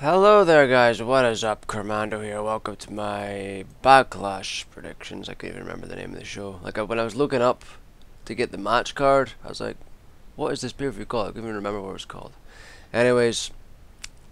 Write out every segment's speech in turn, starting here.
Hello there guys, what is up? Commando here. Welcome to my Backlash predictions. I can't even remember the name of the show. When I was looking up to get the match card, I was like, what is this pay-per-view called? I can't even remember what it was called. Anyways,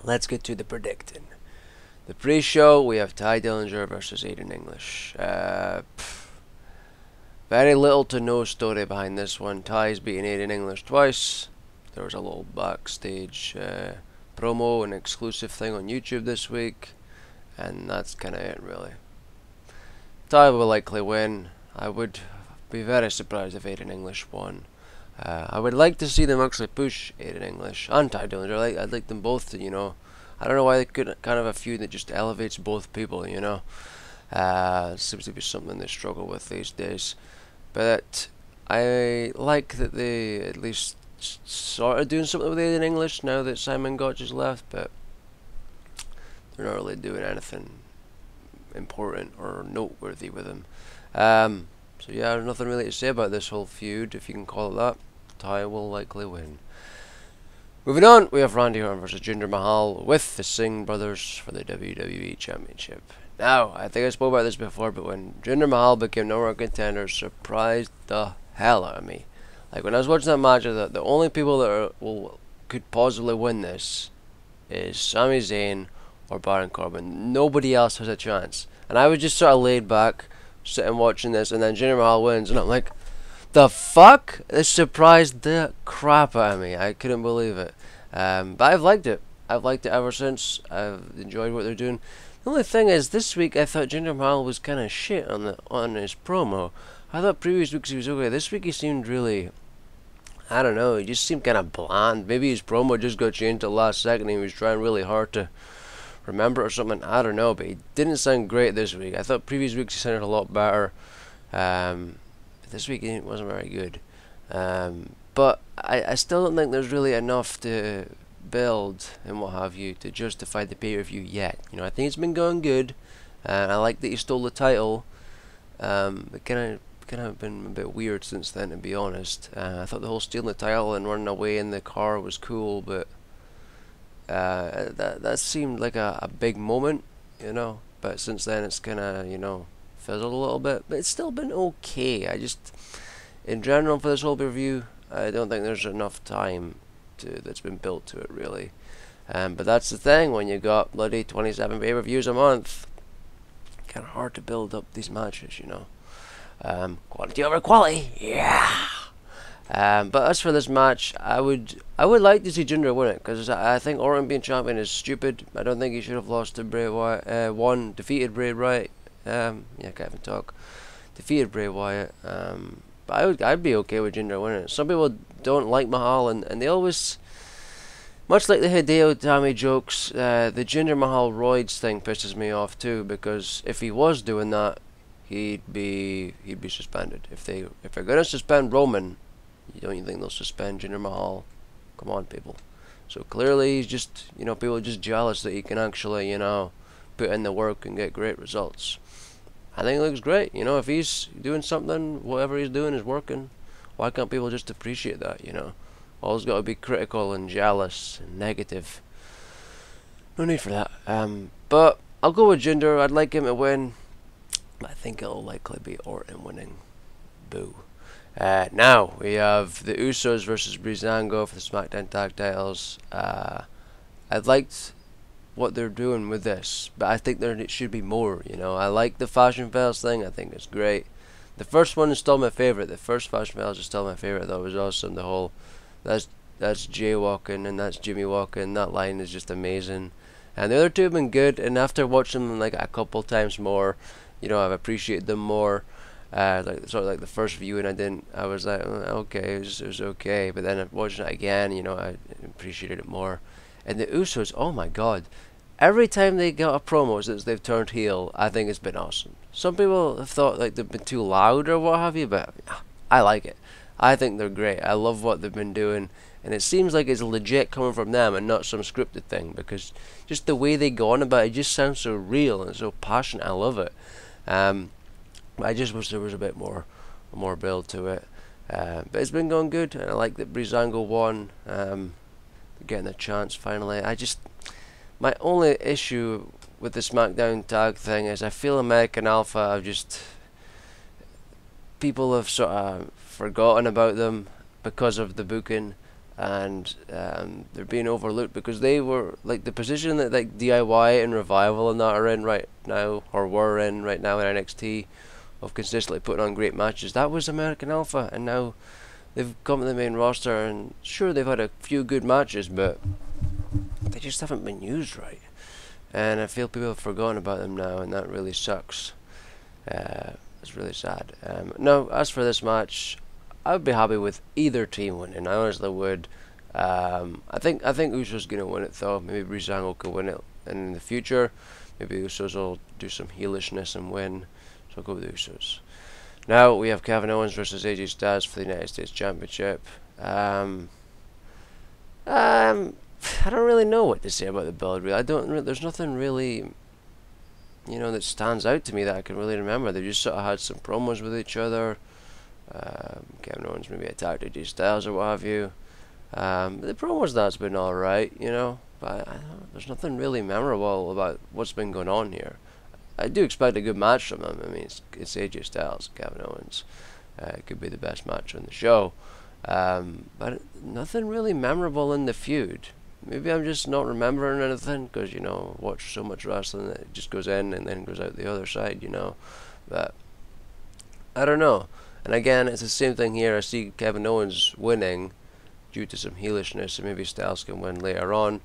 let's get to the predicting. The pre-show, we have Ty Dillinger versus Aiden English. Very little to no story behind this one. Ty's beaten Aiden English twice. There was a little backstage promo and exclusive thing on YouTube this week, and that's kind of it really. Ty will likely win. I would be very surprised if Aiden English won. I would like to see them actually push Aiden English and Ty Dillinger. I'd like them both to, I don't know why they couldn't kind of a feud that just elevates both people, seems to be something they struggle with these days. But I like that they at least sort of doing something with Aiden English now that Simon Gotch has left, but they're not really doing anything important or noteworthy with him. So yeah, there's nothing really to say about this whole feud, if you can call it that. Ty will likely win. Moving on, we have Randy Orton versus Jinder Mahal with the Singh brothers for the WWE Championship. Now, I think I spoke about this before, but when Jinder Mahal became number one contender, surprised the hell out of me. When I was watching that match, I thought the only people that could possibly win this is Sami Zayn or Baron Corbin. Nobody else has a chance. And I was just sort of laid back, sitting watching this, and then Jinder Mahal wins, and I'm like, the fuck? It surprised the crap out of me. I couldn't believe it. But I've liked it. I've liked it ever since. I've enjoyed what they're doing. The only thing is, this week I thought Jinder Mahal was kind of shit on his promo. I thought previous weeks he was okay. This week he seemed really, I don't know, he just seemed kind of bland. Maybe his promo just got changed at the last second and he was trying really hard to remember it or something. I don't know, but he didn't sound great this week. I thought previous weeks he sounded a lot better. This week he wasn't very good. But I still don't think there's really enough to build and what have you to justify the pay-per-view yet. I think it's been going good, and I like that he stole the title. It kind of been a bit weird since then, to be honest. I thought the whole stealing the title and running away in the car was cool, but that seemed like a big moment, But since then it's kind of fizzled a little bit, but it's still been okay. In general, for this whole review, I don't think there's enough time that's been built to it really. But that's the thing, when you got bloody 27 pay-per-views a month, kind of hard to build up these matches, Quantity over quality, yeah. But as for this match, I would like to see Jinder win it, because I think Orton being champion is stupid. I don't think he should have lost to Bray Wyatt. Defeated Bray Wyatt. Yeah, can't even talk. Defeated Bray Wyatt. But I'd be okay with Jinder winning it. Some people don't like Mahal, and they always, much like the Hideo Itami jokes, the Jinder Mahal roids thing pisses me off too, because if he was doing that, he'd be suspended. If they're gonna suspend Roman, don't you think they'll suspend Jinder Mahal? Come on, people. So clearly he's just, people are just jealous that he can actually, put in the work and get great results. I think it looks great. If he's doing something, whatever he's doing is working. Why can't people just appreciate that, Always got to be critical and jealous and negative. No need for that. But I'll go with Jinder. I'd like him to win. I think it'll likely be Orton winning. Boo. Now we have the Usos versus Breezango for the SmackDown Tag Titles. I'd liked what they're doing with this, but I think there should be more. I like the Fashion Fellas thing. I think it's great. The first one is still my favorite. The first Fashion Fellas is still my favorite. That was awesome. The whole that's Jay walking and that's Jimmy walking. That line is just amazing. And the other two have been good. And after watching them a couple times more, I've appreciated them more. Sort of the first viewing I was like, okay, it was okay. But then watching it again, I appreciated it more. And the Usos, oh my god, every time they got a promo since they've turned heel, I think it's been awesome. Some people have thought they've been too loud or what have you, but I like it. I think they're great. I love what they've been doing, and it seems like it's legit coming from them and not some scripted thing, because just the way they go on about it just sounds so real and so passionate. I love it. I just wish there was a bit more build to it. But it's been going good, and I like that Breezango won. Getting a chance finally. My only issue with the SmackDown tag thing is I feel American Alpha have just, people have sort of forgotten about them because of the booking, and they're being overlooked because they were like the position that like DIY and Revival and that are in right now, or were in right now in NXT, of consistently putting on great matches. That was American Alpha, and now they've come to the main roster, and sure, they've had a few good matches, but they just haven't been used right. And I feel people have forgotten about them now, and that really sucks. It's really sad. Now, as for this match, I would be happy with either team winning. I honestly would. I think Usos gonna win it though. Maybe Breezango could win it, and in the future, maybe Usos will do some heelishness and win. So I'll go with the Usos. Now we have Kevin Owens versus AJ Styles for the United States Championship. I don't really know what to say about the build. Really, there's nothing really, that stands out to me that I can really remember. They just sort of had some promos with each other. Kevin Owens maybe attacked AJ Styles or what have you. The promos that's been alright, but there's nothing really memorable about what's been going on here. I do expect a good match from them. I mean, it's AJ Styles, Kevin Owens. It could be the best match on the show. But nothing really memorable in the feud. Maybe I'm just not remembering anything because, watch so much wrestling that it just goes in and then goes out the other side, But I don't know. And again, it's the same thing here. I see Kevin Owens winning due to some heelishness, and maybe Styles can win later on.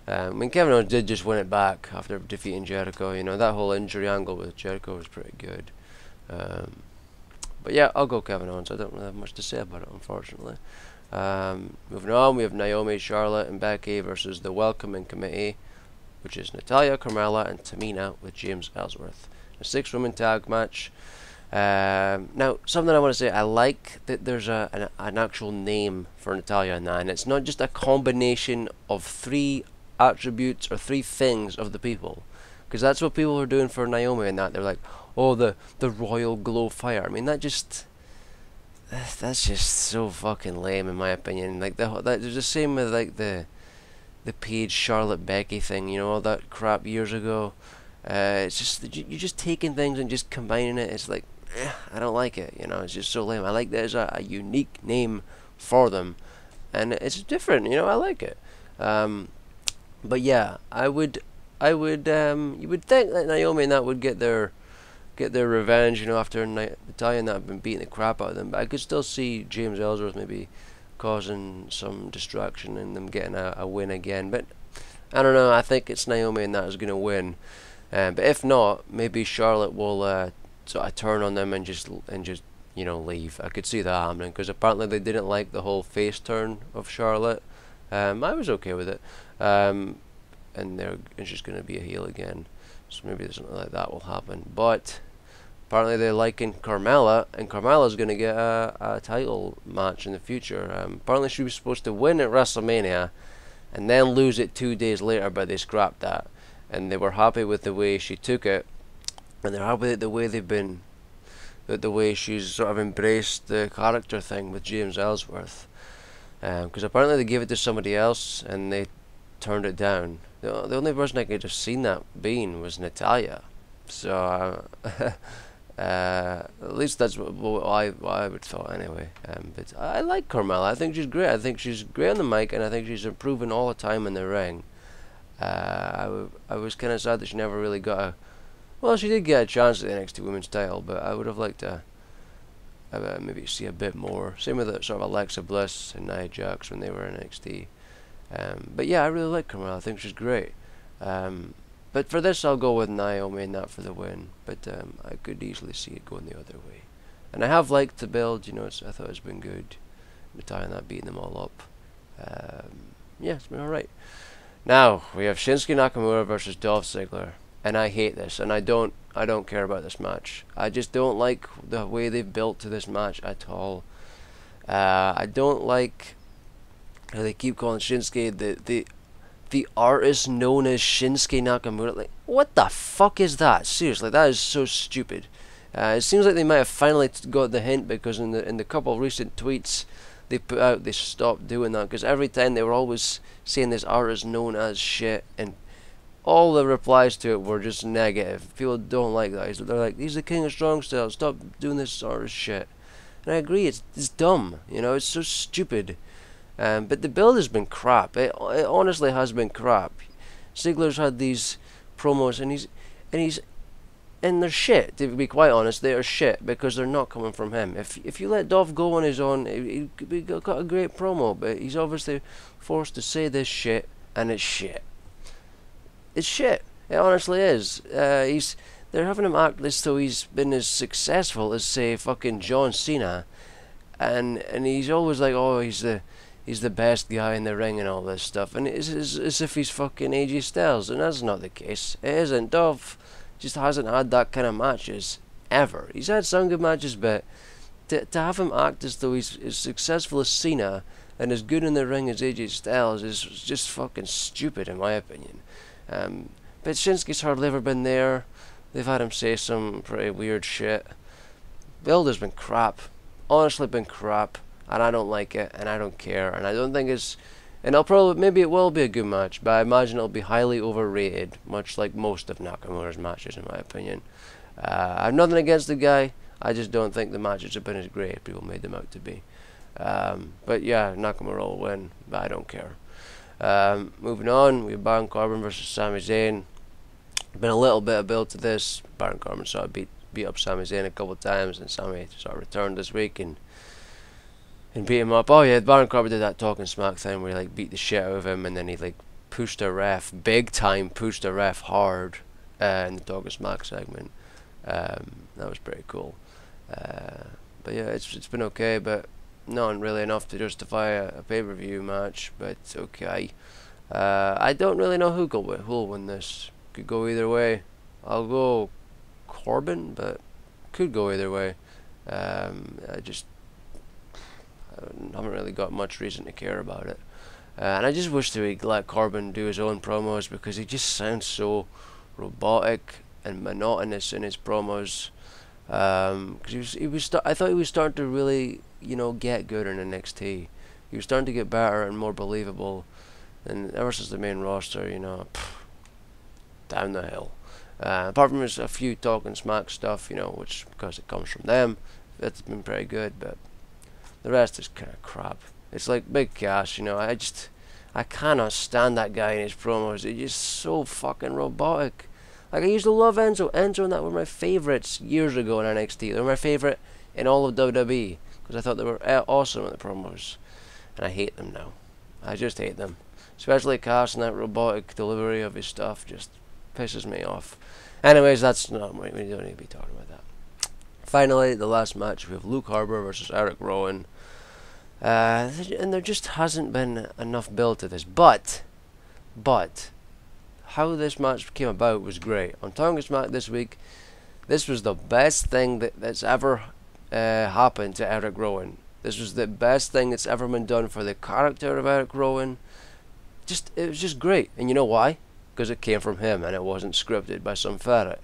Kevin Owens did just win it back after defeating Jericho. That whole injury angle with Jericho was pretty good. But yeah, I'll go Kevin Owens. I don't really have much to say about it, unfortunately. Moving on, we have Naomi, Charlotte, and Becky versus the Welcoming Committee, which is Natalya, Carmella, and Tamina with James Ellsworth. A 6-woman tag match. Now, something I want to say, I like that there's an actual name for Natalya in that, and it's not just a combination of 3 attributes or 3 things of the people, because that's what people are doing for Naomi in that. They're like, oh, the royal glow fire. I mean, that's just so fucking lame in my opinion. Like there's the same with like the Paige Charlotte Becky thing, all that crap years ago. It's just you're just taking things and just combining it. It's like I don't like it. It's just so lame. I like there's a unique name for them, and it's different. I like it. But yeah, you would think that Naomi and that would get their revenge, after Natalya and that have been beating the crap out of them. But I could still see James Ellsworth maybe causing some distraction and them getting a win again. But I don't know. I think it's Naomi and that is going to win. But if not, maybe Charlotte will sort of turn on them and just leave. I could see that happening because apparently they didn't like the whole face turn of Charlotte. I was okay with it. And it's just going to be a heel again. So maybe something like that will happen. But apparently they're liking Carmella, and Carmella's going to get a title match in the future. Apparently she was supposed to win at WrestleMania and then lose it 2 days later, but they scrapped that. And they were happy with the way she took it, and they're happy with the way the way she's sort of embraced the character thing with James Ellsworth. Because apparently they gave it to somebody else and they turned it down. The only person I could have seen that being was Natalya. So at least that's what I would thought anyway. But I like Carmella. I think she's great. I think she's great on the mic, and I think she's improving all the time in the ring. I was kind of sad that she never really got well, she did get a chance at the NXT Women's title, but I would have liked to maybe see a bit more. Same with sort of Alexa Bliss and Nia Jax when they were in NXT. But yeah, I really like Carmella. I think she's great. But for this, I'll go with Naomi and that for the win. But I could easily see it going the other way. And I have liked the build. I thought it's been good. Natalya and that beating them all up. Yeah, it's been alright. Now we have Shinsuke Nakamura versus Dolph Ziggler, and I hate this, and I don't care about this match. I just don't like the way they've built to this match at all. I don't like how they keep calling Shinsuke the artist known as Shinsuke Nakamura. Like, what the fuck is that? Seriously, that is so stupid. It seems like they might have finally got the hint, because in the couple of recent tweets they put out, they stopped doing that, because every time they were always saying this artist known as shit, and all the replies to it were just negative. People don't like that. They're like, he's the king of strong style. Stop doing this sort of shit. And I agree. It's dumb. You know, it's so stupid. But the build has been crap. It honestly has been crap. Ziggler's had these promos, and they're shit. To be quite honest, they are shit because they're not coming from him. If you let Dolph go on his own, he got a great promo, but he's obviously forced to say this shit, and it's shit. It's shit. It honestly is. They're having him act as though he's been as successful as, say, fucking John Cena, and he's always like, oh, he's the best guy in the ring and all this stuff, and it's as if he's fucking AJ Styles, and that's not the case. It isn't. Dolph just hasn't had that kind of matches ever. He's had some good matches, but to have him act as though he's as successful as Cena and as good in the ring as AJ Styles is just fucking stupid, in my opinion. But Shinsuke's hardly ever been there. They've had him say some pretty weird shit. Build has been crap. Honestly been crap. And I don't like it, and I don't care, and I don't think it's... And maybe it will be a good match, but I imagine it'll be highly overrated, much like most of Nakamura's matches, in my opinion. I have nothing against the guy, I just don't think the matches have been as great as people made them out to be. But yeah, Nakamura will win, but I don't care. Moving on, we have Baron Corbin versus Sami Zayn. Been a little bit of build to this. Baron Corbin sort of beat up Sami Zayn a couple of times, and Sami sort of returned this week and beat him up. Oh yeah, Baron Corbin did that talking smack thing where he like beat the shit out of him, and then he like pushed a ref, big time pushed a ref hard in the talking smack segment. That was pretty cool. But yeah, it's been okay, but not really enough to justify a pay-per-view match. But it's okay. I don't really know who'll win this. Could go either way. I'll go Corbin, but could go either way. I haven't really got much reason to care about it. And I just wish they would let Corbin do his own promos, because he just sounds so robotic and monotonous in his promos. Because I thought he was starting to really, get good in NXT. He was starting to get better and more believable. And ever since the main roster, down the hill. Apart from a few talking smack stuff, which because it comes from them, that's been pretty good, but the rest is kind of crap. It's like Big Cass, I cannot stand that guy in his promos. He's just so fucking robotic. Like, I used to love Enzo. Enzo and that were my favourites years ago in NXT. They were my favourite in all of WWE, because I thought they were awesome at the promos. And I hate them now. I just hate them. Especially Cass, and that robotic delivery of his stuff just pisses me off. Anyways, that's not... We don't need to be talking about that. Finally, the last match, we have Luke Harper versus Eric Rowan. And there just hasn't been enough build to this. But, how this match came about was great. On Talking Smack this week, this was the best thing that's ever happened to Eric Rowan. This was the best thing that's ever been done for the character of Eric Rowan. It was just great. And you know why? Because it came from him and it wasn't scripted by some ferret.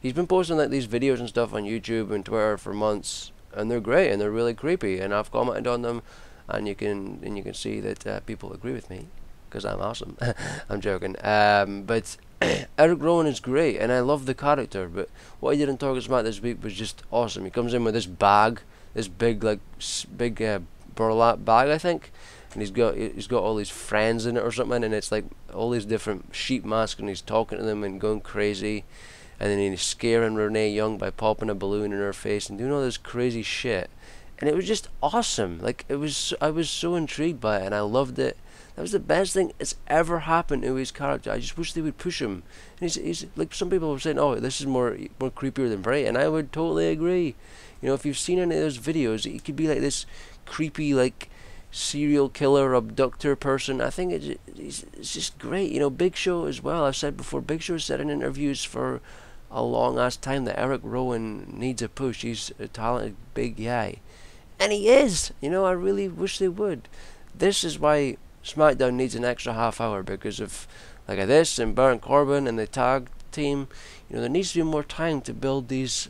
He's been posting like these videos and stuff on YouTube and Twitter for months, and they're great and they're really creepy, and I've commented on them, and you can see that people agree with me because I'm awesome. I'm joking. But Eric Rowan is great, and I love the character. But what he did in Talking Smack this week was just awesome. He comes in with this bag, this big burlap bag, I think, and he's got all these friends in it or something, and it's like all these different sheep masks, and he's talking to them and going crazy. And then he's scaring Renee Young by popping a balloon in her face and doing all this crazy shit. And it was just awesome. Like, I was so intrigued by it, and I loved it. That was the best thing that's ever happened to his character. I just wish they would push him. And he's like, some people were saying, oh, this is more creepier than Bray, and I would totally agree. If you've seen any of those videos, he could be like this creepy, like, serial killer, abductor person. I think it's just great. Big Show as well. I've said before, Big Show said in interviews for a long ass time that Eric Rowan needs a push. He's a talented big guy, and he is. I really wish they would. This is why SmackDown needs an extra half hour, because of like this and Baron Corbin and the tag team. There needs to be more time to build these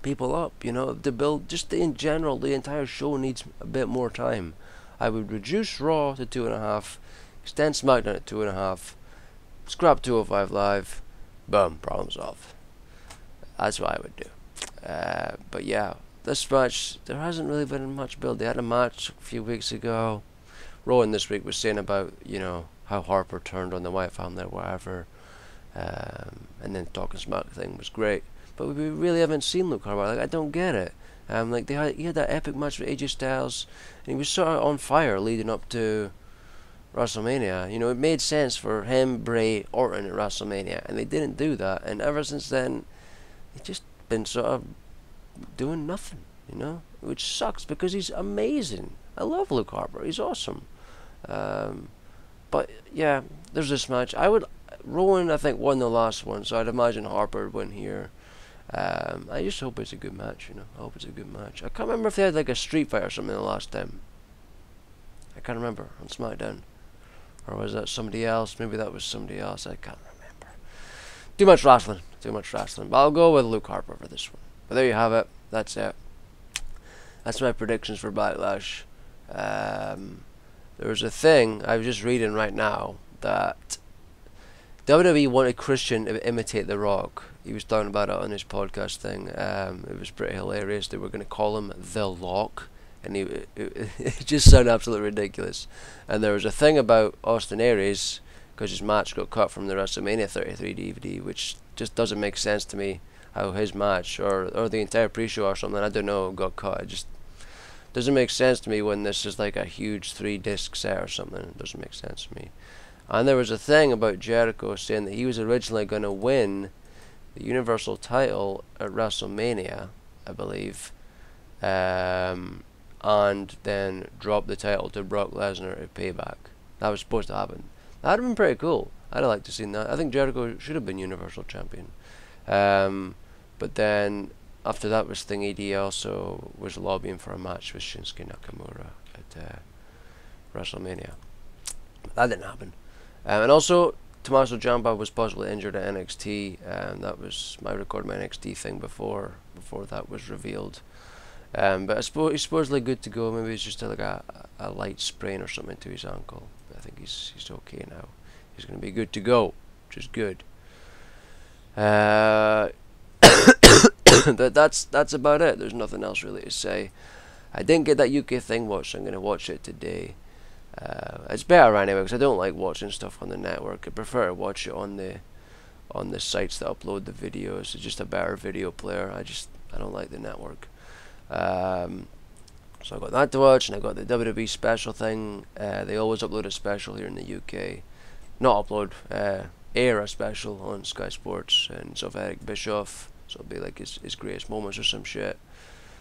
people up. To build just in general, the entire show needs a bit more time. I would reduce Raw to 2.5, extend SmackDown to 2.5. scrap 205 Live, boom, problem solved. That's what I would do. But yeah, this match, there hasn't really been much build. They had a match a few weeks ago. Rowan this week was saying about, you know, how Harper turned on the Wyatt family or whatever. And then Talking Smack thing was great. But we really haven't seen Luke Harper. Like, I don't get it. Like he had that epic match with AJ Styles, and he was sort of on fire leading up to WrestleMania. You know, it made sense for him, Bray, Orton at WrestleMania, and they didn't do that. And ever since then, he's just been sort of doing nothing, you know, which sucks because he's amazing. I love Luke Harper. He's awesome. But yeah, there's this match. Rowan, I think, won the last one, so I'd imagine Harper would win here. I just hope it's a good match, you know. I hope it's a good match. I can't remember if they had like a street fight or something the last time. I can't remember on SmackDown. Or was that somebody else? Maybe that was somebody else. I can't remember. Too much wrestling. Too much wrestling. But I'll go with Luke Harper for this one. But there you have it. That's it. That's my predictions for Backlash. There was a thing I was just reading right now that WWE wanted Christian to imitate The Rock. He was talking about it on his podcast thing. It was pretty hilarious. They were going to call him The Lock, and it just sounded absolutely ridiculous. And there was a thing about Austin Aries, because his match got cut from the WrestleMania 33 DVD, which just doesn't make sense to me, how his match, or the entire pre-show or something, I don't know, got cut. It just doesn't make sense to me when this is like a huge 3-disc set or something. It doesn't make sense to me. And there was a thing about Jericho saying that he was originally going to win the Universal title at WrestleMania, I believe, and then drop the title to Brock Lesnar at Payback. That was supposed to happen. That would have been pretty cool. I'd have liked to see that. I think Jericho should have been Universal Champion. But then after that was Thingy D also was lobbying for a match with Shinsuke Nakamura at WrestleMania. But that didn't happen. And also, Tommaso Ciampa was possibly injured at NXT. That was I recorded my NXT thing before that was revealed. But he's supposedly good to go. Maybe it's just like a light sprain or something to his ankle. But I think he's okay now. He's going to be good to go, which is good. That's about it. There's nothing else really to say. I didn't get that UK thing watched, so I'm going to watch it today. It's better anyway, because I don't like watching stuff on the network. I prefer to watch it on the sites that upload the videos. It's just a better video player. I don't like the network. So I got that to watch, and I got the WWE special thing. They always upload a special here in the UK. Not upload, air a special on Sky Sports, and so Eric Bischoff. So it'll be like his greatest moments or some shit.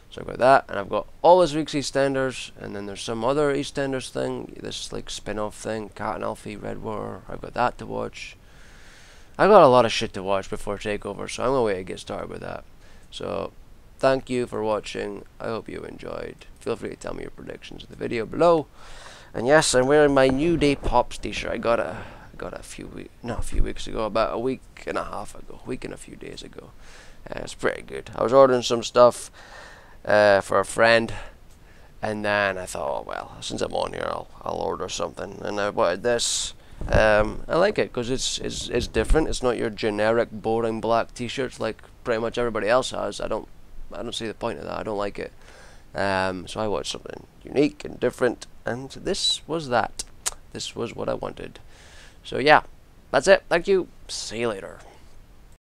So I've got that, and I've got all this week's EastEnders, and then there's some other EastEnders thing, this like spin-off thing, Cat and Alfie, Red War. I've got that to watch. I've got a lot of shit to watch before TakeOver, so I'm gonna wait to get started with that. So thank you for watching. I hope you enjoyed. Feel free to tell me your predictions in the video below. And yes, I'm wearing my New Day Pops t-shirt. I got it a few weeks ago, about a week and a half ago, week and a few days ago. It's pretty good. I was ordering some stuff for a friend, and then I thought, oh well, since I'm on here, I'll order something, and I wanted this. I like it because it's different. It's not your generic boring black t-shirts like pretty much everybody else has. I don't see the point of that. I don't like it. So I wanted something unique and different, and this was that. This was what I wanted. So yeah, that's it. Thank you. See you later.